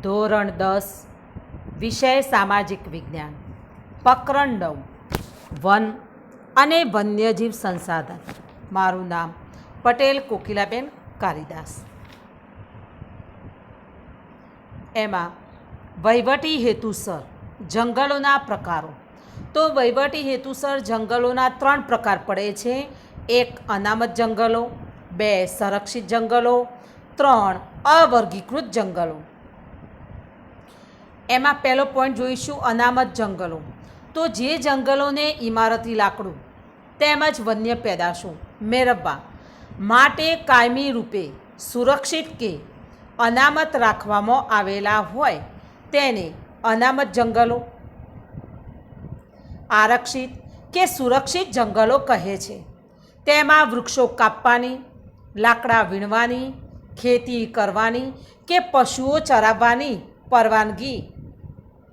ધોરણ 10 વિષય સામાજિક વિજ્ઞાન પ્રકરણ 9 વન અને વન્યજીવ સંસાધન. મારું નામ પટેલ કોકિલાબેન કાલિદાસ. એમાં વહીવટી હેતુસર જંગલોના પ્રકારો. તો વહીવટી હેતુસર જંગલોના 3 પ્રકાર પડે છે. 1 અનામત જંગલો, 2 સંરક્ષિત જંગલો, 3 અવર્ગીકૃત જંગલો. એમાં પહેલો પોઈન્ટ જોઈશું અનામત જંગલો. તો જે જંગલોને ઇમારતી લાકડું તેમજ વન્ય પેદાશો મેળવવા માટે કાયમી રૂપે સુરક્ષિત કે અનામત રાખવામાં આવેલા હોય તેને અનામત જંગલો, આરક્ષિત કે સુરક્ષિત જંગલો કહે છે. તેમાં વૃક્ષો કાપવાની, લાકડા વીણવાની, ખેતી કરવાની કે પશુઓ ચરાવવાની પરવાનગી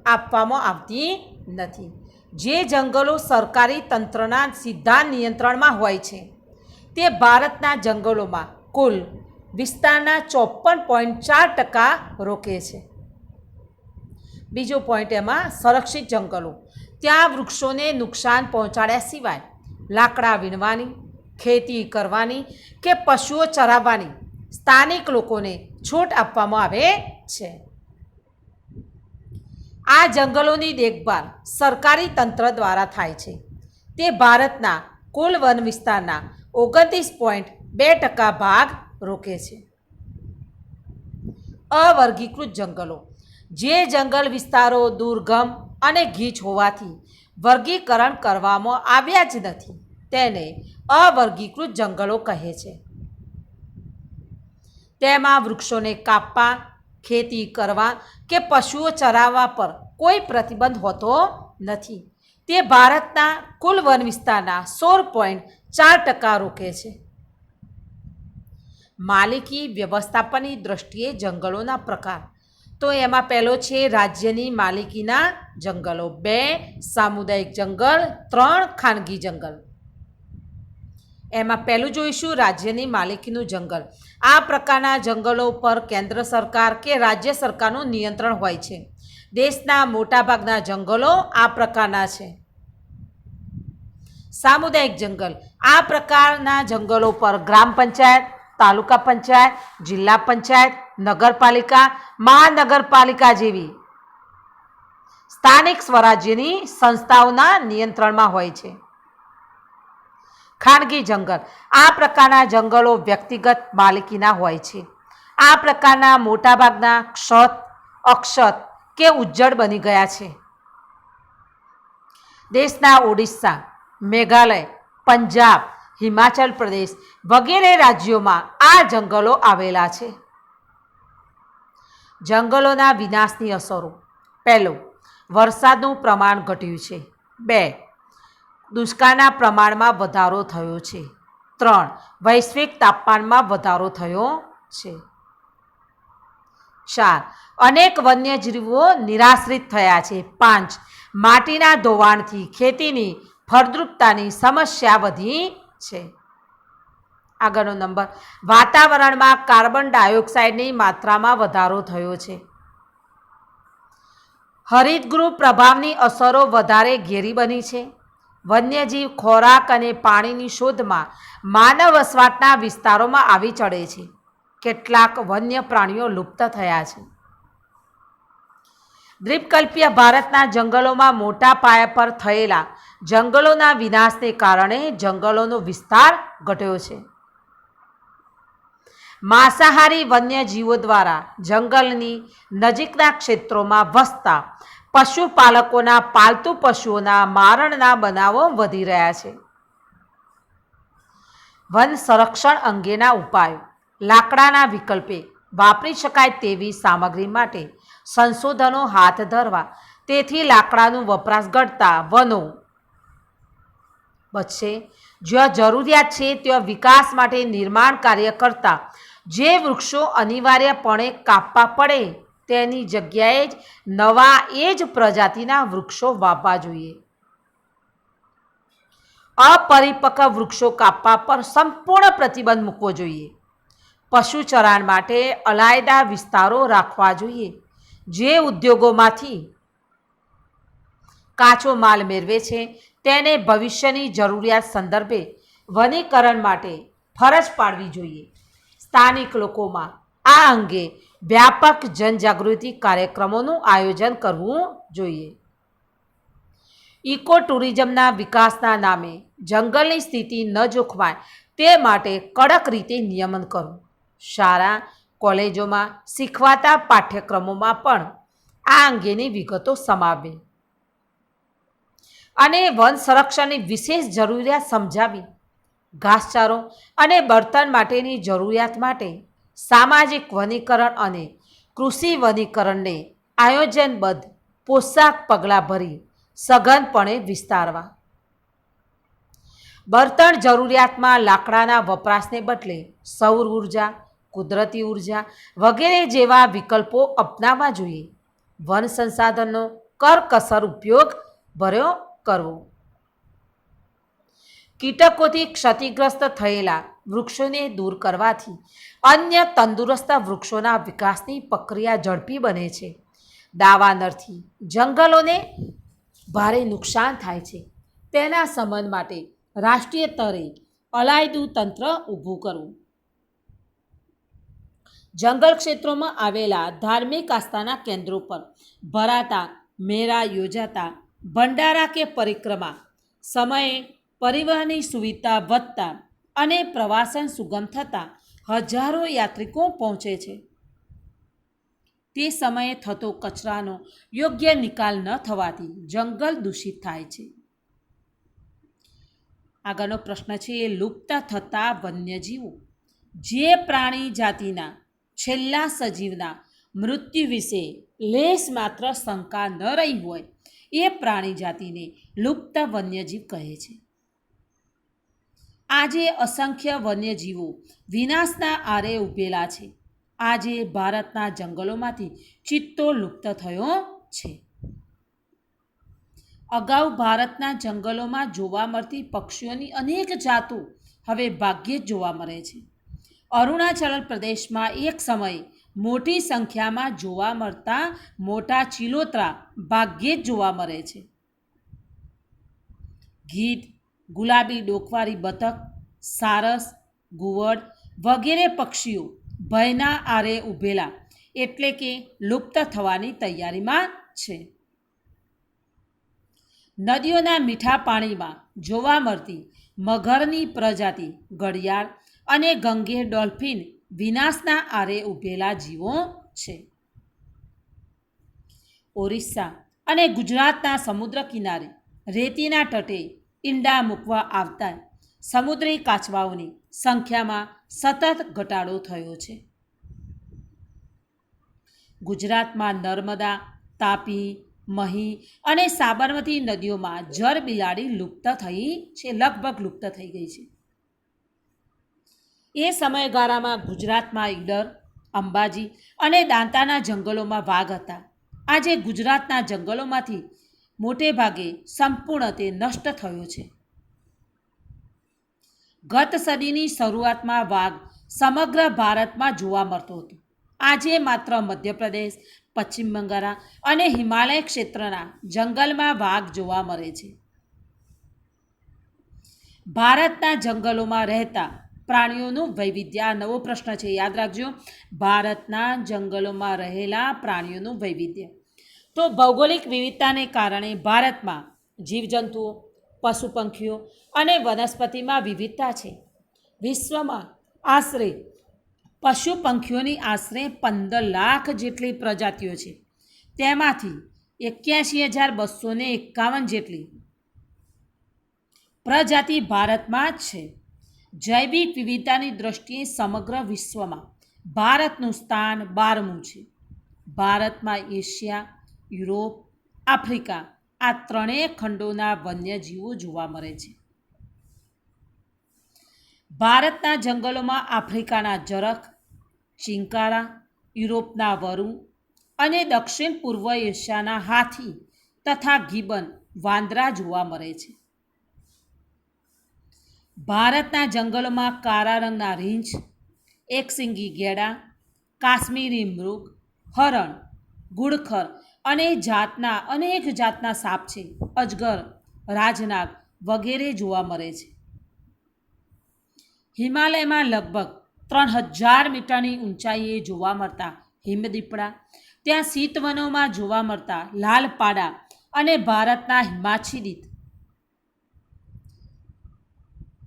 આપવામાં આવતી નથી. જે જંગલો સરકારી તંત્રના સીધા નિયંત્રણમાં હોય છે તે ભારતના જંગલોમાં કુલ વિસ્તારના 54.4% રોકે છે. બીજો પોઈન્ટ એમાં સંરક્ષિત જંગલો. ત્યાં વૃક્ષોને નુકસાન પહોંચાડ્યા સિવાય લાકડા વીણવાની, ખેતી કરવાની કે પશુઓ ચરાવવાની સ્થાનિક લોકોને છૂટ આપવામાં આવે છે. આ જંગલોની દેખભાળ સરકારી તંત્ર દ્વારા થાય છે. તે ભારતના કુલ વન વિસ્તારના 29.2% ભાગ રોકે છે. અવર્ગીકૃત જંગલો. જે જંગલ વિસ્તારો દુર્ગમ અને ગીચ હોવાથી વર્ગીકરણ કરવામાં આવ્યા જ નથી તેને અવર્ગીકૃત જંગલો કહે છે. તેમાં વૃક્ષોને કાપવા, ખેતી કરવા કે પશુઓ ચરાવવા પર કોઈ પ્રતિબંધ હોતો નથી. તે ભારતના કુલ વન વિસ્તારના 16.4% રોકે છે. માલિકી વ્યવસ્થાપનની દૃષ્ટિએ જંગલોના પ્રકાર. તો એમાં પહેલો છે રાજ્યની માલિકીના જંગલો, 2 સામુદાયિક જંગલ, 3 ખાનગી જંગલ. એમાં પહેલું જોઈશું રાજ્યની માલિકીનું જંગલ. આ પ્રકારના જંગલો પર કેન્દ્ર સરકાર કે રાજ્ય સરકારનું નિયંત્રણ હોય છે. દેશના મોટાભાગના જંગલો આ પ્રકારના છે. સામુદાયિક જંગલ. આ પ્રકારના જંગલો પર ગ્રામ પંચાયત, તાલુકા પંચાયત, જિલ્લા પંચાયત, નગરપાલિકા, મહાનગરપાલિકા જેવી સ્થાનિક સ્વરાજ્યની સંસ્થાઓના નિયંત્રણમાં હોય છે. ખાનગી જંગલ. આ પ્રકારના જંગલો વ્યક્તિગત માલિકીના હોય છે. આ પ્રકારના મોટાભાગના ક્ષત, અક્ષત કે ઉજ્જડ બની ગયા છે. દેશના ઓડિશા, મેઘાલય, પંજાબ, હિમાચલ પ્રદેશ વગેરે રાજ્યોમાં આ જંગલો આવેલા છે. જંગલોના વિનાશની અસરો. પહેલો, વરસાદનું પ્રમાણ ઘટ્યું છે. 2, દુષ્કાળના પ્રમાણમાં વધારો થયો છે. 3, વૈશ્વિક તાપમાનમાં વધારો થયો છે. 4, અનેક વન્યજીવો નિરાશ્રિત થયા છે. 5, માટીના ધોવાણથી ખેતીની ફળદ્રુપતાની સમસ્યા વધી છે. આગળનો નંબર, વાતાવરણમાં કાર્બન ડાયોક્સાઇડની માત્રામાં વધારો થયો છે. હરિતગૃહ પ્રભાવની અસરો વધારે ઘેરી બની છે. વન્યજીવ ખોરાક અને પાણીની શોધમાં માનવ વસવાટના વિસ્તારોમાં આવી ચડે છે. કેટલાક વન્ય પ્રાણીઓ લુપ્ત થયા છે. દ્વીપકલ્પીય ભારતના જંગલોમાં મોટા પાયા પર થયેલા જંગલોના વિનાશને કારણે જંગલોનો વિસ્તાર ઘટ્યો છે. માંસાહારી વન્યજીવો દ્વારા જંગલની નજીકના ક્ષેત્રોમાં વસતા પશુપાલકોના પાલતુ પશુઓના મારણના બનાવો વધી રહ્યા છે. વન સંરક્ષણ અંગેના ઉપાયો. લાકડાના વિકલ્પે વાપરી શકાય તેવી સામગ્રી માટે સંશોધનો હાથ ધરવા, તેથી લાકડાનું વપરાશ ઘટતા વનો બચશે. જ્યાં જરૂરિયાત છે ત્યાં વિકાસ માટે નિર્માણ કાર્ય કરતા જે વૃક્ષો અનિવાર્યપણે કાપવા પડે તેની જગ્યાએ જ નવા એ જ પ્રજાતિના વૃક્ષો વાવવા જોઈએ. અપરિપક્વ વૃક્ષો કાપવા પર સંપૂર્ણ પ્રતિબંધ મૂકવો જોઈએ. પશુ ચરાણ માટે અલાયદા વિસ્તારો રાખવા જોઈએ. જે ઉદ્યોગોમાંથી કાચો માલ મેળવે છે તેને ભવિષ્યની જરૂરિયાત સંદર્ભે વનીકરણ માટે ફરજ પાડવી જોઈએ. સ્થાનિક લોકોમાં આ અંગે વ્યાપક જનજાગૃતિ કાર્યક્રમોનું આયોજન કરવું જોઈએ. ઇકો ટુરિઝમના વિકાસના નામે જંગલની સ્થિતિ ન જોખમાય તે માટે કડક રીતે નિયમન કરવું. શાળા કોલેજોમાં શીખવાતા પાઠ્યક્રમોમાં પણ આ અંગેની વિગતો સમાવે અને વન સંરક્ષણની વિશેષ જરૂરિયાત સમજાવી ઘાસચારો અને બળતણ માટેની જરૂરિયાત માટે સામાજિક વનીકરણ અને કૃષિ વનીકરણને આયોજનબદ્ધ પોશાક પગલાં ભરી સઘનપણે વિસ્તારવા. બળતણ જરૂરિયાતમાં લાકડાના વપરાશને બદલે સૌર ઉર્જા, કુદરતી ઉર્જા વગેરે જેવા વિકલ્પો અપનાવવા જોઈએ. વન સંસાધનનો કરકસર ઉપયોગ ભર્યો કરવો. કીટકોથી ક્ષતિગ્રસ્ત થયેલા વૃક્ષોને દૂર કરવાથી અન્ય તંદુરસ્ત વૃક્ષોના વિકાસની પ્રક્રિયા ઝડપી બને છે. દાવાનળથી જંગલોને ભારે નુકસાન થાય છે. તેના શમન માટે રાષ્ટ્રીય સ્તરે અલાયદું તંત્ર ઊભું કરવું. જંગલ ક્ષેત્રોમાં આવેલા ધાર્મિક આસ્થાના કેન્દ્રો પર ભરાતા મેળા યોજાતા ભંડારા કે પરિક્રમા સમયે પરિવહનની સુવિધા વધતા અને પ્રવાસન સુગમ થતાં હજારો યાત્રિકો પહોંચે છે. તે સમયે થતો કચરાનો યોગ્ય નિકાલ ન થવાથી જંગલ દૂષિત થાય છે. આગળનો પ્રશ્ન છે એ લુપ્ત થતા વન્યજીવો. જે પ્રાણી જાતિના છેલ્લા સજીવના મૃત્યુ વિશે લેશ માત્ર શંકા ન રહી હોય એ પ્રાણી જાતિને લુપ્ત વન્યજીવ કહે છે. આજે અસંખ્ય વન્યજીવો વિનાશના આરે ઊભેલા છે. આજે ભારતના જંગલોમાંથી ચિત્તો લુપ્ત થયો છે. અગાઉ ભારતના જંગલોમાં જોવા મળતી પક્ષીઓની અનેક જાતો હવે ભાગ્યે જ જોવા મળે છે. અરુણાચલ પ્રદેશમાં એક સમયે મોટી સંખ્યામાં જોવા મળતા મોટા ચિલોતરા ભાગ્યે જ જોવા મળે છે. ગીધ, ગુલાબી ડોકવાળી બતક, સારસ, ઘુવડ વગેરે પક્ષીઓ ભયના આરે ઊભેલા એટલે કે લુપ્ત થવાની તૈયારીમાં છે. નદીઓના મીઠા પાણીમાં જોવા મળતી મગરની પ્રજાતિ ઘડિયાળ અને ગંગેર ડોલ્ફિન વિનાશના આરે ઊભેલા જીવો છે. ઓરિસ્સા અને ગુજરાતના સમુદ્ર કિનારે રેતીના તટે ઈંડા મૂકવા આવતા સમુદ્રી કાચબાઓની સંખ્યામાં સતત ઘટાડો થયો છે. ગુજરાતમાં નર્મદા, તાપી, મહી અને સાબરમતી નદીઓમાં જળબિલાડી લુપ્ત થઈ છે, લગભગ લુપ્ત થઈ ગઈ છે. એ સમયગાળામાં ગુજરાતમાં ઈડર, અંબાજી અને દાંતાના જંગલોમાં વાઘ હતા. આજે ગુજરાતના જંગલોમાંથી મોટે ભાગે સંપૂર્ણ તે નષ્ટ થયો છે. ગત સદીની શરૂઆતમાં વાઘ સમગ્ર ભારતમાં જોવા મળતો હતો. આજે માત્ર મધ્યપ્રદેશ, પશ્ચિમ બંગાળ અને હિમાલય ક્ષેત્રના જંગલમાં વાઘ જોવા મળે છે. ભારતના જંગલોમાં રહેતા પ્રાણીઓનું વૈવિધ્ય. આ નવો પ્રશ્ન છે, યાદ રાખજો. ભારતના જંગલોમાં રહેલા પ્રાણીઓનું વૈવિધ્ય. તો ભૌગોલિક વિવિધતાને કારણે ભારતમાં જીવજંતુઓ, પશુ પંખીઓ અને વનસ્પતિમાં વિવિધતા છે. વિશ્વમાં આશરે પશુ પંખીઓની આશરે 15 લાખ જેટલી પ્રજાતિઓ છે. તેમાંથી 81,251 જેટલી પ્રજાતિ ભારતમાં જ છે. જૈવિક વિવિધતાની દ્રષ્ટિએ સમગ્ર વિશ્વમાં ભારતનું સ્થાન 12મું છે. ભારતમાં એશિયા, યુરોપ, આફ્રિકા આ ત્રણેય ખંડોના વન્યજીવો જોવા મળે છે. ભારતના જંગલોમાં આફ્રિકાના જરખ, ચિંકારા, યુરોપના વરુ અને દક્ષિણ પૂર્વ એશિયાના હાથી તથા ગિબન વાંદરા જોવા મળે છે. ભારતના જંગલોમાં કાળા રંગના રીંછ, એકશીંગી ગેંડા, કાશ્મીરી મૃગ, હરણ ગુડખર અને અનેક જાતના સાપ છે, અજગર, રાજનાગ વગેરે જોવા મળે છે. હિમાલયમાં લગભગ 3000 મીટરની ઊંચાઈએ જોવા મળતા હિમદીપડા, ત્યાં શીતવનોમાં જોવા મળતા લાલપાડા અને ભારતના હિમાચ્છાદિત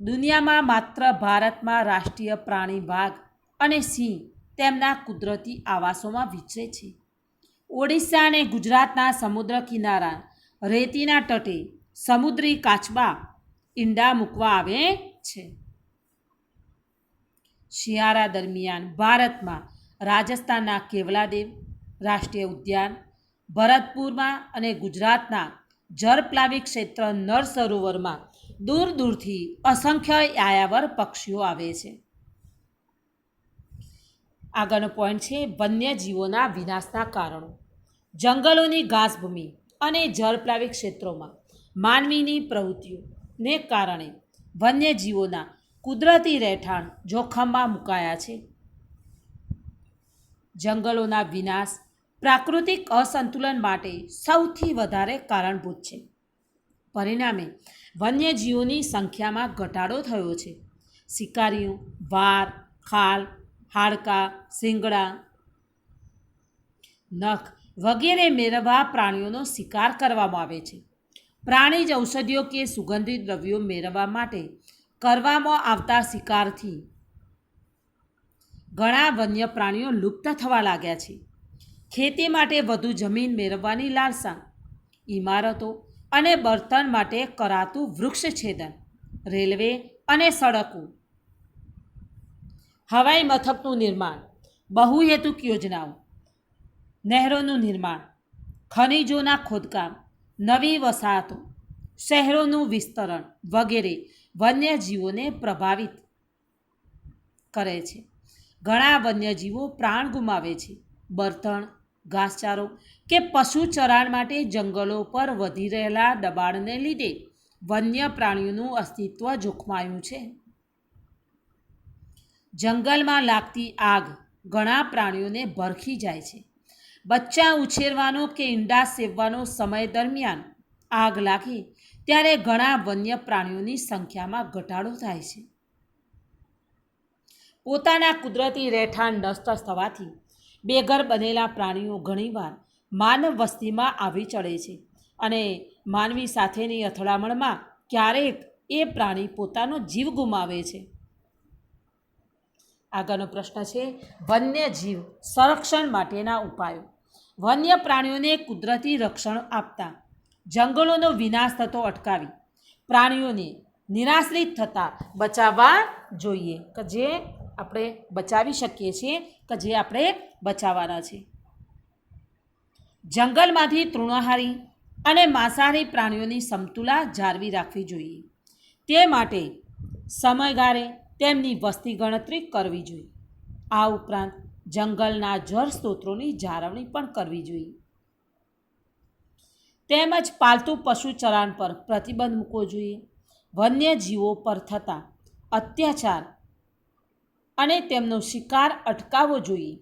દુનિયામાં માત્ર ભારતમાં રાષ્ટ્રીય પ્રાણી વાઘ અને સિંહ તેમના કુદરતી આવાસોમાં વિચરે છે. ઓડિશા અને ગુજરાતના સમુદ્ર કિનારા રેતીના તટે સમુદ્રી કાચબા ઈંડા મૂકવા આવે છે. શિયાળા દરમિયાન ભારતમાં રાજસ્થાનના કેવલાદેવ રાષ્ટ્રીય ઉદ્યાન, ભરતપુરમાં અને ગુજરાતના જળપ્લાવી ક્ષેત્ર નર સરોવરમાં દૂર દૂરથી અસંખ્ય યાયાવર પક્ષીઓ આવે છે. આગળનો પોઈન્ટ છે વન્યજીવોના વિનાશના કારણો. જંગલોની ઘાસભૂમિ અને જળપ્લાવી ક્ષેત્રોમાં માનવીની પ્રવૃત્તિઓને કારણે વન્યજીવોના કુદરતી રહેઠાણ જોખમમાં મુકાયા છે. જંગલોના વિનાશ પ્રાકૃતિક અસંતુલન માટે સૌથી વધારે કારણભૂત છે. પરિણામે વન્યજીવોની સંખ્યામાં ઘટાડો થયો છે. શિકારીઓ વાર, ખાલ, હાડકાં, શિંગડા, નખ વગેરે મેળવવા પ્રાણીઓનો શિકાર કરવામાં આવે છે. પ્રાણીજ ઔષધિઓ કે સુગંધિત દ્રવ્યો મેળવવા માટે કરવામાં આવતા શિકારથી ઘણા વન્ય પ્રાણીઓ લુપ્ત થવા લાગ્યા છે. ખેતી માટે વધુ જમીન મેળવવાની લાલસા, ઇમારતો અને બળતણ માટે કરાતું વૃક્ષછેદન, રેલવે અને સડકો, હવાઈ મથકનું નિર્માણ, બહુહેતુક યોજનાઓ, નહેરોનું નિર્માણ, ખનિજોના ખોદકામ, નવી વસાહતો, શહેરોનું વિસ્તરણ વગેરે વન્યજીવોને પ્રભાવિત કરે છે. ઘણા વન્યજીવો પ્રાણ ગુમાવે છે. બળતણ, ઘાસચારો કે પશુ ચરાણ માટે જંગલો પર વધી રહેલા દબાણને લીધે વન્ય પ્રાણીઓનું અસ્તિત્વ જોખમાયું છે. જંગલમાં લાગતી આગ ઘણા પ્રાણીઓને ભરખી જાય છે. બચ્ચા ઉછેરવાનો કે ઈંડા સેવવાનો સમય દરમિયાન આગ લાગે ત્યારે ઘણા વન્ય પ્રાણીઓની સંખ્યામાં ઘટાડો થાય છે. પોતાના કુદરતી રહેઠાણ નષ્ટ થવાથી બેઘર બનેલા પ્રાણીઓ ઘણીવાર માનવ વસ્તીમાં આવી ચડે છે અને માનવી સાથેની અથડામણમાં ક્યારેક એ પ્રાણી પોતાનો જીવ ગુમાવે છે. આગળનો પ્રશ્ન છે વન્યજીવ સંરક્ષણ માટેના ઉપાયો. વન્ય પ્રાણીઓને કુદરતી રક્ષણ આપતા, જંગલોનો વિનાશ થતો અટકાવી પ્રાણીઓને નિરાશ્રિત થતાં બચાવવા જોઈએ કે જે આપણે બચાવી શકીએ છીએ કે જે આપણે બચાવવાના છે. જંગલમાંથી તૃણાહારી અને માંસાહારી પ્રાણીઓની સમતુલા જાળવી રાખવી જોઈએ. તે માટે સમયગાળે તેમની વસ્તી ગણતરી કરવી જોઈએ. આ ઉપરાંત જંગલના જળ સ્ત્રોતોની જાળવણી પણ કરવી જોઈએ. તેમજ પાલતુ પશુ ચરાણ પર પ્રતિબંધ મૂકવો જોઈએ. વન્યજીવો પર થતા અત્યાચાર અને તેમનો શિકાર અટકાવવો જોઈએ.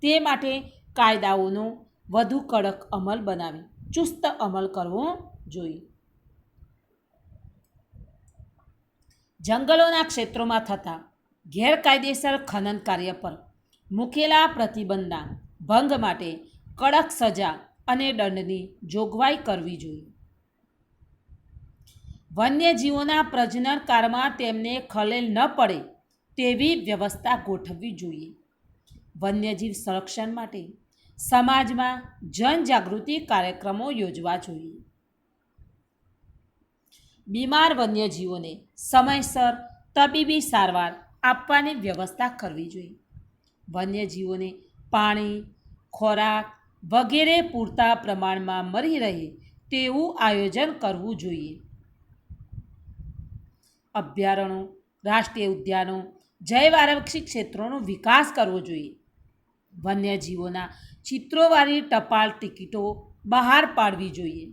તે માટે કાયદાઓનો વધુ કડક અમલ બનાવી ચુસ્ત અમલ કરવો જોઈએ. જંગલોના ક્ષેત્રોમાં થતા ગેરકાયદેસર ખનન કાર્ય પર મૂકેલા પ્રતિબંધના ભંગ માટે કડક સજા અને દંડની જોગવાઈ કરવી જોઈએ. વન્યજીવોના પ્રજનનકાળમાં તેમને ખલેલ ન પડે તેવી વ્યવસ્થા ગોઠવવી જોઈએ. વન્યજીવ સંરક્ષણ માટે સમાજમાં જનજાગૃતિ કાર્યક્રમો યોજવા જોઈએ. બીમાર વન્યજીવોને સમયસર તબીબી સારવાર આપવાની વ્યવસ્થા કરવી જોઈએ. વન્યજીવોને પાણી, ખોરાક વગેરે પૂરતા પ્રમાણમાં મળી રહે તેવું આયોજન કરવું જોઈએ. અભયારણ્યો, રાષ્ટ્રીય ઉદ્યાનો, જૈવ આરક્ષિત ક્ષેત્રોનો વિકાસ કરવો જોઈએ. વન્યજીવોના ચિત્રોવાળી ટપાલ ટિકિટો બહાર પાડવી જોઈએ.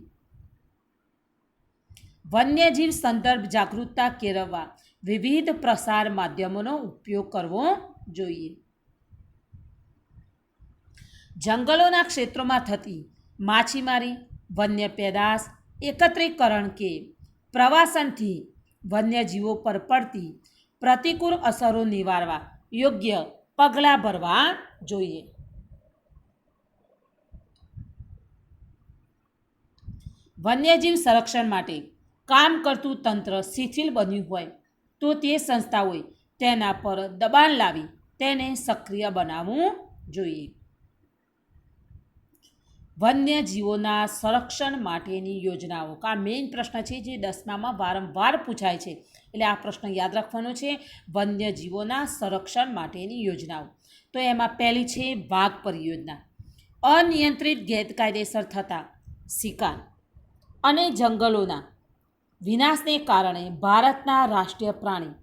વન્યજીવ સંદર્ભ જાગૃતતા કેળવવા વિવિધ પ્રસાર માધ્યમોનો ઉપયોગ કરવો જોઈએ. જંગલોના ક્ષેત્રોમાં થતી માછીમારી, વન્ય પેદાશ, એકત્રીકરણ કે પ્રવાસનથી વન્યજીવો પર પડતી પ્રતિકૂળ અસરો નિવારવા યોગ્ય પગલાં ભરવા જોઈએ. વન્યજીવ સંરક્ષણ માટે કામ કરતું તંત્ર શિથિલ બન્યું હોય તો તે સંસ્થાઓએ તેના પર દબાણ લાવી તેને સક્રિય બનાવવું જોઈએ. વન્યજીવોના સંરક્ષણ માટેની યોજનાઓ આ મેઇન પ્રશ્ન છે જે 10મામાં વારંવાર પૂછાય છે, એટલે આ પ્રશ્ન યાદ રાખવાનો છે. વન્યજીવોના સંરક્ષણ માટેની યોજનાઓ, તો એમાં પહેલી છે વાઘ પરિયોજના. અનિયંત્રિત ગેરકાયદેસર થતા શિકાર અને જંગલોના વિનાશને કારણે ભારતના રાષ્ટ્રીય પ્રાણી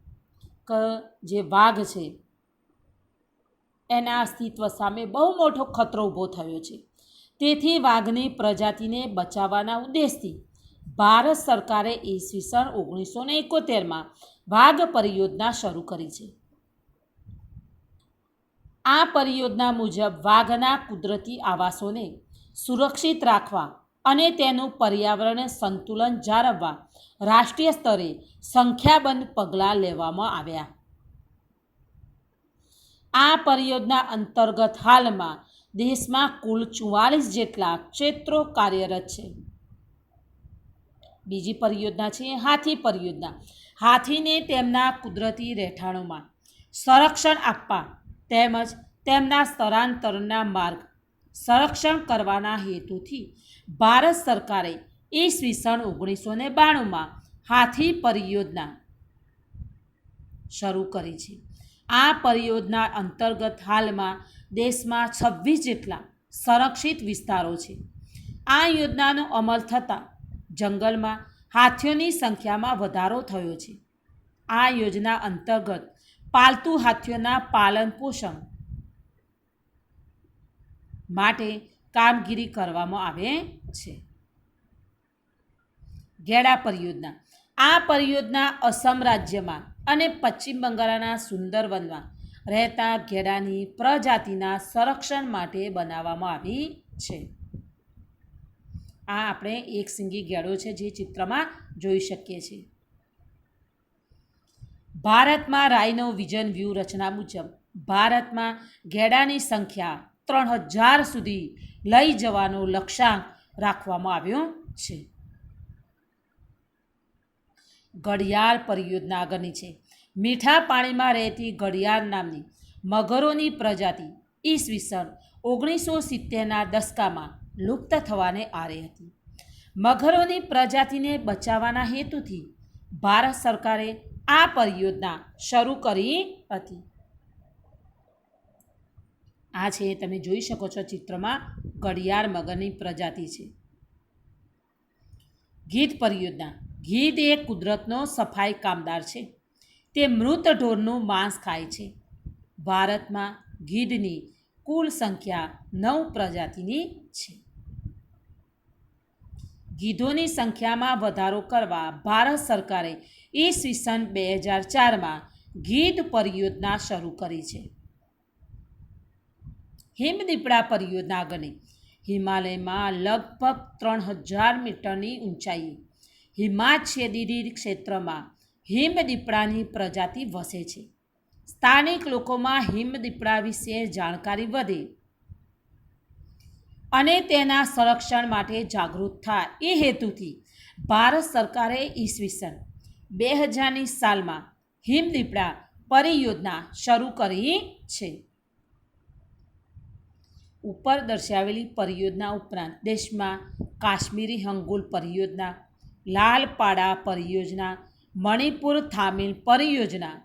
જે વાઘ છે એના અસ્તિત્વ સામે બહુ મોટો ખતરો ઊભો થયો છે. તેથી વાઘની પ્રજાતિને બચાવવાના ઉદ્દેશથી ભારત સરકારે ઈસવીસન 1971માં વાઘ પરિયોજના શરૂ કરી છે. આ પરિયોજના મુજબ વાઘના કુદરતી આવાસોને સુરક્ષિત રાખવા અને તેનું પર્યાવરણ સંતુલન જાળવવા રાષ્ટ્રીય સ્તરે સંખ્યાબંધ પગલાં લેવામાં આવ્યા. આ પરિયોજના અંતર્ગત હાલમાં દેશમાં કુલ 44 જેટલા ક્ષેત્રો કાર્યરત છે. બીજી પરિયોજના છે હાથી પરિયોજના. હાથીને તેમના કુદરતી રહેઠાણોમાં સંરક્ષણ આપવા તેમજ તેમના સ્થળાંતરના માર્ગ સંરક્ષણ કરવાના હેતુથી ભારત સરકારે ઈસવીસન 1992માં હાથી પરિયોજના શરૂ કરી છે. આ પરિયોજના અંતર્ગત હાલમાં દેશમાં 26 જેટલા સંરક્ષિત વિસ્તારો છે. આ યોજનાનો અમલ થતાં જંગલમાં હાથીઓની સંખ્યામાં વધારો થયો છે. આ યોજના અંતર્ગત પાલતુ હાથીઓના પાલન પોષણ માટે કામગીરી કરવામાં આવે છે. ગેડા પરિયોજના. આ પરિયોજના અસમ રાજ્યમાં અને પશ્ચિમ બંગાળના સુંદરવનમાં રહેતા ગેડાની પ્રજાતિના સંરક્ષણ માટે બનાવવામાં આવી છે. આ આપણે એક સિંગી ગેડો છે જે ચિત્રમાં જોઈ શકીએ છીએ. ભારતમાં રાઇનો વિઝન વ્યૂહરચના મુજબ ભારતમાં ગેડાની સંખ્યા 3000 સુધી લઈ જવાનો લક્ષ્યાંક રાખવામાં આવ્યો છે. ઘડિયાળ પરિયોજના આગળની છે. મીઠા પાણીમાં રહેતી ઘડિયાળ નામની મગરોની પ્રજાતિ ઈસવીસન 1970ના દશકામાં લુપ્ત થવાને આરે હતી. મગરોની પ્રજાતિને બચાવવાના હેતુથી ભારત સરકારે આ પરિયોજના શરૂ કરી હતી. આ છે તમે જોઈ શકો છો ચિત્રમાં ઘડિયાળ મગરની પ્રજાતિ છે. ગીધ પરિયોજના. ગીધ એ કુદરતનો સફાઈ કામદાર છે. તે મૃત ઢોરનું માંસ ખાય છે. ભારતમાં ગીધની કુલ સંખ્યા 9 પ્રજાતિની છે. ગીધોની સંખ્યામાં વધારો કરવા ભારત સરકારે ઈસવીસન 2004માં ગીધ પરિયોજના શરૂ કરી છે. હિમદીપડા પરિયોજના આગળની. હિમાલયમાં લગભગ 3000 મીટરની ઊંચાઈએ હિમાચ્છાદિત ક્ષેત્રમાં હિમદીપડાની પ્રજાતિ વસે છે. સ્થાનિક લોકોમાં હિમદીપડા વિશે જાણકારી વધે અને તેના સંરક્ષણ માટે જાગૃત થાય એ હેતુથી ભારત સરકારે ઈસવીસન 2000ની સાલમાં હિમદીપડા પરિયોજના શરૂ કરી છે. ઉપર દર્શાવેલી પરિયોજના ઉપરાંત દેશમાં કાશ્મીરી હંગુલ પરિયોજના, લાલપાડા પરિયોજના, મણિપુર થામીલ પરિયોજના,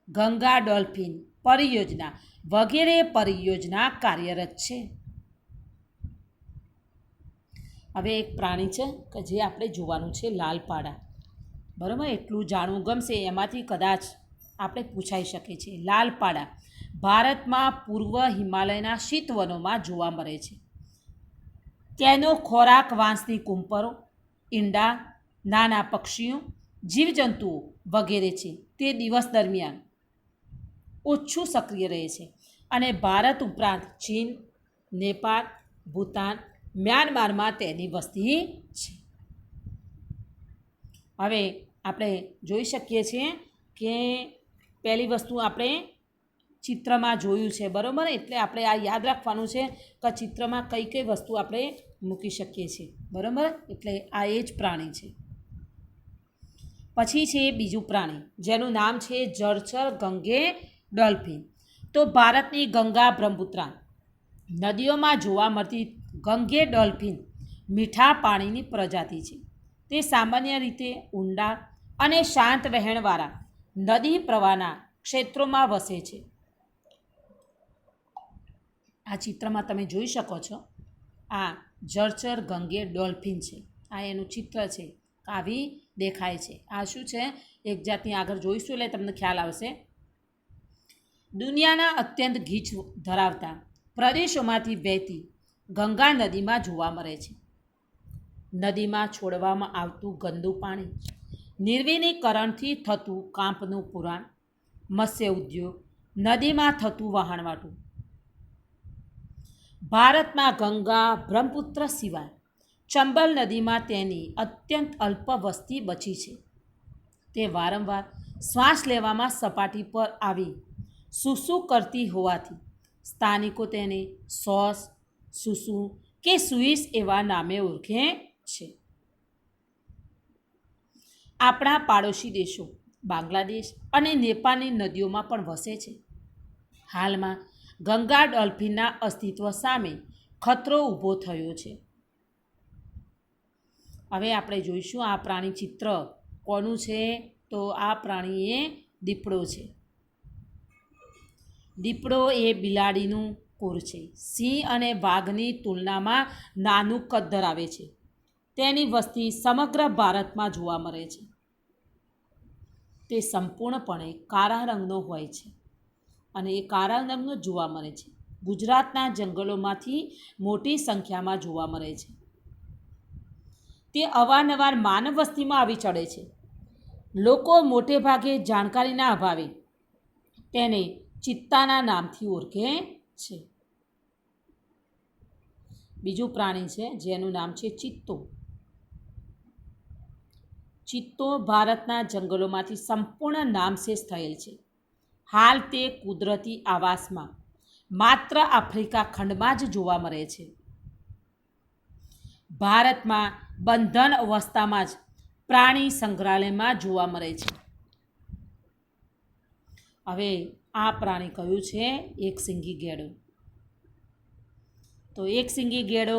ગંગા ડોલ્ફિન પરિયોજના વગેરે પરિયોજના કાર્યરત છે. હવે એક પ્રાણી છે કે જે આપણે જોવાનું છે, લાલપાડા. બરાબર, એટલું જાણવું ગમશે, એમાંથી કદાચ આપણે પૂછાઈ શકે છે. લાલપાડા ભારતમાં પૂર્વ હિમાલયના શીતવનોમાં જોવા મળે છે. તેનો ખોરાક વાંસની કુંપરો, ઈંડા, નાના પક્ષીઓ, જીવજંતુઓ વગેરે છે. તે દિવસ દરમિયાન ઓછું સક્રિય રહે છે. અને ભારત ઉપરાંત ચીન, નેપાળ, ભૂતાન, મ્યાનમારમાં તેની વસ્તી છે. હવે આપણે જોઈ શકીએ છીએ કે પહેલી વસ્તુ આપણે ચિત્રમાં જોયું છે, બરાબર. એટલે આપણે આ યાદ રાખવાનું છે કે ચિત્રમાં કઈ કઈ વસ્તુ આપણે મૂકી શકીએ છીએ, બરાબર. એટલે આ એ જ પ્રાણી છે. પછી છે બીજું પ્રાણી જેનું નામ છે જળચર ગંગે ડોલ્ફિન. તો ભારતની ગંગા બ્રહ્મપુત્રા નદીઓમાં જોવા મળતી ગંગે ડોલ્ફિન મીઠા પાણીની પ્રજાતિ છે. તે સામાન્ય રીતે ઊંડા અને શાંત વહેણવાળા નદી પ્રવાહના ક્ષેત્રોમાં વસે છે. આ ચિત્રમાં તમે જોઈ શકો છો, આ જળચર ગંગે ડોલ્ફિન છે. આ એનું ચિત્ર છે, આવી દેખાય છે. આ શું છે, એક જાતની આગળ જોઈશું એટલે તમને ખ્યાલ આવશે. દુનિયાના અત્યંત ગીચ ધરાવતા પ્રદેશોમાંથી વહેતી ગંગા નદીમાં જોવા મળે છે. નદીમાં છોડવામાં આવતું ગંદુ પાણી, નિર્વિનીકરણથી થતું કાંપનું પુરાણ, મત્સ્ય ઉદ્યોગ, નદીમાં થતું વહાણવાટું. ભારતમાં ગંગા બ્રહ્મપુત્ર સિવાય ચંબલ નદીમાં તેની અત્યંત અલ્પ વસ્તી બચી છે. તે વારંવાર શ્વાસ લેવામાં સપાટી પર આવી સૂસૂ કરતી હોવાથી સ્થાનિકો તેને સોસ, સૂસૂ કે સુઈસ એવા નામે ઓળખે છે. આપણા પાડોશી દેશો બાંગ્લાદેશ અને નેપાળની નદીઓમાં પણ વસે છે. હાલમાં ગંગા ડોલ્ફિનના અસ્તિત્વ સામે ખતરો ઊભો થયો છે. હવે આપણે જોઈશું આ પ્રાણી ચિત્ર કોનું છે, તો આ પ્રાણી એ દીપડો છે. દીપડો એ બિલાડીનું કુળ છે. સિંહ અને વાઘની તુલનામાં નાનું કદ ધરાવે છે. તેની વસ્તી સમગ્ર ભારતમાં જોવા મળે છે. તે સંપૂર્ણપણે કાળા રંગનો હોય છે અને એ કાળા રંગનો જોવા મળે છે. ગુજરાતના જંગલોમાંથી મોટી સંખ્યામાં જોવા મળે છે. તે અવારનવાર માનવ વસ્તીમાં આવી ચડે છે. લોકો મોટે ભાગે જાણકારીના અભાવે તેને ચિત્તાના નામથી ઓળખે છે. બીજું પ્રાણી છે જેનું નામ છે ચિત્તો. ચિત્તો ભારતના જંગલોમાંથી સંપૂર્ણ નામશેષ થયેલ છે. હાલ તે કુદરતી આવાસમાં માત્ર આફ્રિકા ખંડમાં જ જોવા મળે છે. ભારતમાં બંધન અવસ્થામાં જ પ્રાણી સંગ્રહાલયમાં જોવા મળે છે. હવે આ પ્રાણી કયું છે, એકશીંગી ગેંડો. તો એકશીંગી ગેંડો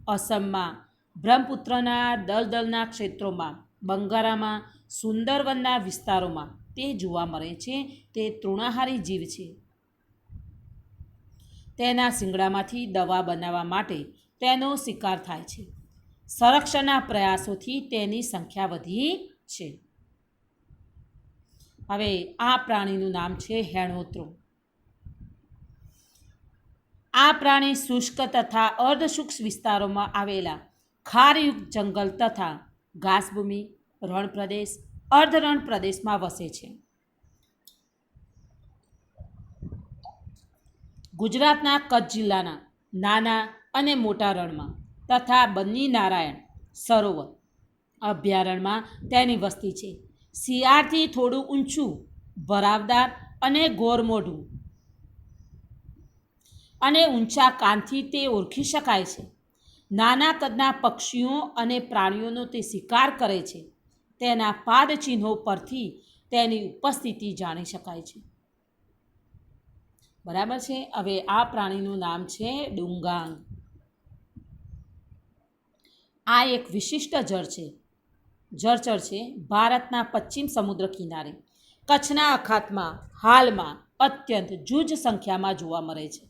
અસમમાં બ્રહ્મપુત્રના દલદલના ક્ષેત્રોમાં, બંગાળામાં સુંદરવનના વિસ્તારોમાં તે જોવા મળે છે. તે તૃણાહારી જીવ છે. તેના શિંગડામાંથી દવા બનાવવા માટે તેનો શિકાર થાય છે. સંરક્ષણના પ્રયાસોથી તેની સંખ્યા વધી છે. હવે આ પ્રાણીનું નામ છે હેણોત્રો. આ પ્રાણી શુષ્ક તથા અર્ધશુષ્ક વિસ્તારોમાં આવેલા ખારયુક્ત જંગલ તથા ઘાસભૂમિ, રણ પ્રદેશ, અર્ધરણ પ્રદેશમાં વસે છે. ગુજરાતના કચ્છ જિલ્લાના નાના અને મોટા રણમાં તથા બન્ની નારાયણ સરોવર અભયારણ્યમાં તેની વસ્તી છે. શિયાળથી થોડું ઊંચું, ભરાવદાર અને ગોરમોઢું અને ઊંચા કાનથી તે ઓળખી શકાય છે. નાના કદના પક્ષીઓ અને પ્રાણીઓનો તે શિકાર કરે છે. તેના પાદ ચિહ્નો પરથી તેની ઉપસ્થિતિ જાણી શકાય છે. બરાબર છે. હવે આ પ્રાણીનું નામ છે ડુંગાંગ. આ એક વિશિષ્ટ જળચર છે. ભારતના પશ્ચિમ સમુદ્ર કિનારે કચ્છના અખાતમાં હાલમાં અત્યંત જૂજ સંખ્યામાં જોવા મળે છે.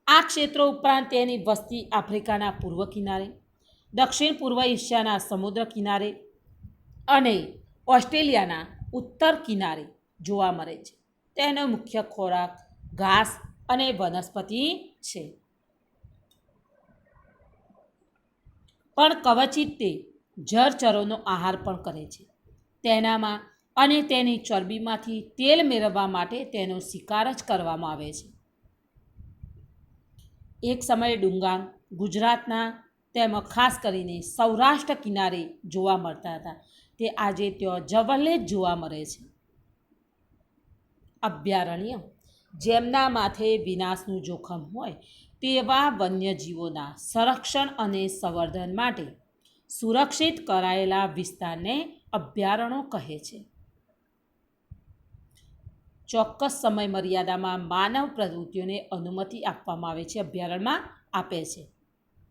આ ક્ષેત્રો ઉપરાંત તેની વસ્તી આફ્રિકાના પૂર્વ કિનારે, દક્ષિણ પૂર્વ એશિયાના સમુદ્ર કિનારે અને ઓસ્ટ્રેલિયાના ઉત્તર કિનારે જોવા મળે છે. તેનો મુખ્ય ખોરાક ઘાસ અને વનસ્પતિ છે. પણ કવચિત તે જળચરોનો આહાર પણ કરે છે. તેનામાં અને તેની ચરબીમાંથી તેલ મેળવવા માટે તેનો શિકાર જ કરવામાં આવે છે. એક સમયે ડુંગાણ ગુજરાતના તેમાં ખાસ કરીને સૌરાષ્ટ્ર કિનારે જોવા મળતા હતા. તે આજે ત્યાં જવલ્લે જ જોવા મળે છે. અભયારણ્ય જેમના માથે વિનાશનું જોખમ હોય તેવા વન્યજીવોના સંરક્ષણ અને સંવર્ધન માટે સુરક્ષિત કરાયેલા વિસ્તારને અભયારણ્યો કહે છે. ચોક્કસ સમય મર્યાદામાં માનવ પ્રવૃત્તિઓને અનુમતિ આપવામાં આવે છે. અભયારણ્યમાં આપે છે.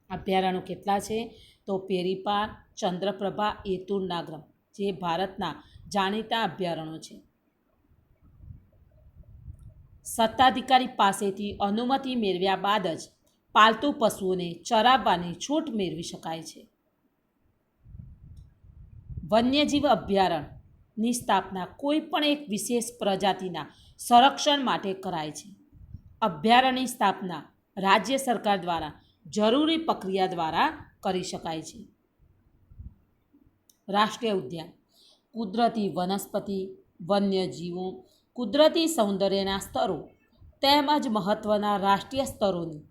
અભયારણ્યો કેટલા છે? તો પેરીપા, ચંદ્રપ્રભા, એતુર નાગરમ જે ભારતના જાણીતા અભયારણ્યો છે. સત્તાધિકારી પાસેથી અનુમતિ મેળવ્યા બાદ જ પાલતુ પશુઓને ચરાવવાની છૂટ મેળવી શકાય છે. વન્યજીવ અભયારણ્યની સ્થાપના કોઈ પણ એક વિશેષ પ્રજાતિના સંરક્ષણ માટે કરાય છે. અભયારણ્યની સ્થાપના રાજ્ય સરકાર દ્વારા જરૂરી પ્રક્રિયા દ્વારા કરી શકાય છે. રાષ્ટ્રીય ઉદ્યાન કુદરતી વનસ્પતિ, વન્યજીવો, કુદરતી સૌંદર્યના સ્તરો તેમજ મહત્ત્વના રાષ્ટ્રીય સ્તરોની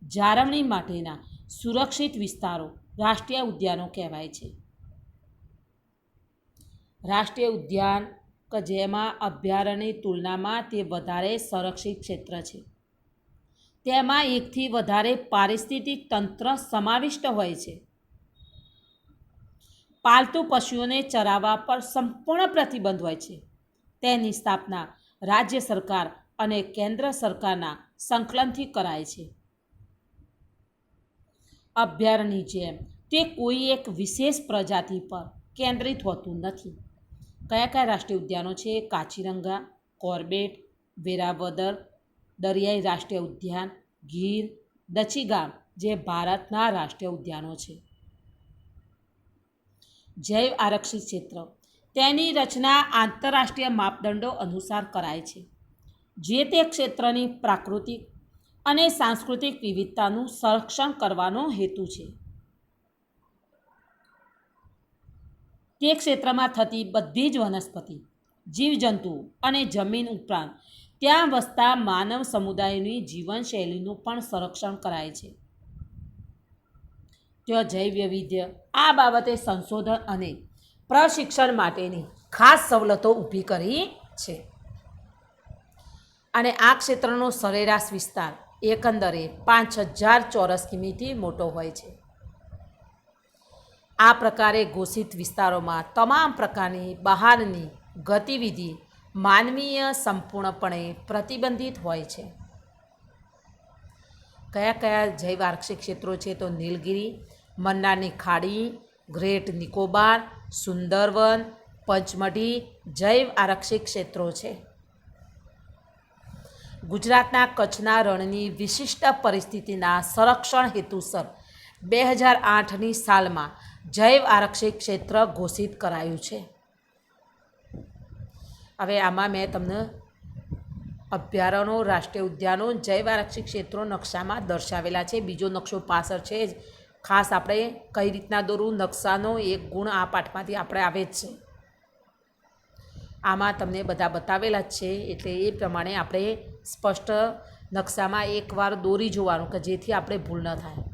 જાળવણી માટેના સુરક્ષિત વિસ્તારો રાષ્ટ્રીય ઉદ્યાનો કહેવાય છે. રાષ્ટ્રીય ઉદ્યાન કે જેમાં અભયારણ્યની તુલનામાં તે વધારે સંરક્ષિત ક્ષેત્ર છે. તેમાં એકથી વધારે પારિસ્થિતિક તંત્ર સમાવિષ્ટ હોય છે. પાલતુ પશુઓને ચરાવવા પર સંપૂર્ણ પ્રતિબંધ હોય છે. તેની સ્થાપના રાજ્ય સરકાર અને કેન્દ્ર સરકારના સંકલનથી કરાય છે. અભયારણ્યની જેમ તે કોઈ એક વિશેષ પ્રજાતિ પર કેન્દ્રિત હોતું નથી. કયા કયા રાષ્ટ્રીય ઉદ્યાનો છે? કાચીરંગા, કોર્બેટ, વેરાવદર દરિયાઈ રાષ્ટ્રીય ઉદ્યાન, ગીર, દચીગામ જે ભારતના રાષ્ટ્રીય ઉદ્યાનો છે. જૈવ આરક્ષિત ક્ષેત્ર તેની રચના આંતરરાષ્ટ્રીય માપદંડો અનુસાર કરાય છે. જે તે ક્ષેત્રની પ્રાકૃતિક અને સાંસ્કૃતિક વિવિધતાનું સંરક્ષણ કરવાનો હેતુ છે. તે ક્ષેત્રમાં થતી બધી જ વનસ્પતિ, જીવજંતુઓ અને જમીન ઉપરાંત ત્યાં વસતા માનવ સમુદાયની જીવનશૈલીનું પણ સંરક્ષણ કરાય છે. ત્યાં જૈવ વૈવિધ્ય આ બાબતે સંશોધન અને પ્રશિક્ષણ માટેની ખાસ સવલતો ઊભી કરી છે. અને આ ક્ષેત્રનો સરેરાશ વિસ્તાર એકંદરે 5000 ચોરસ કિમીથી મોટો હોય છે. આ પ્રકારે ઘોષિત વિસ્તારોમાં તમામ પ્રકારની બહારની ગતિવિધિ માનવીય સંપૂર્ણપણે પ્રતિબંધિત હોય છે. કયા કયા જૈવ આરક્ષિત ક્ષેત્રો છે? તો નીલગિરી, મન્નારની ખાડી, ગ્રેટ નિકોબાર, સુંદરવન, પંચમઢી જૈવ આરક્ષિત ક્ષેત્રો છે. ગુજરાતના કચ્છના રણની વિશિષ્ટ પરિસ્થિતિના સંરક્ષણ હેતુસર 2008ની સાલમાં જૈવ આરક્ષિત ક્ષેત્ર ઘોષિત કરાયું છે. હવે આમાં મેં તમને અભયારણ્યો, રાષ્ટ્રીય ઉદ્યાનો, જૈવ આરક્ષિત ક્ષેત્રો નકશામાં દર્શાવેલા છે. બીજો નકશો પાછળ છે જ. ખાસ આપણે કઈ રીતના દોરવું, નકશાનો એક ગુણ આ પાઠમાંથી આપણે આવે જ છે. આમાં તમને બધા બતાવેલા જ છે. એટલે એ પ્રમાણે આપણે સ્પષ્ટ નકશામાં એકવાર દોરી જોવાનું કે જેથી આપણે ભૂલ ન થાય.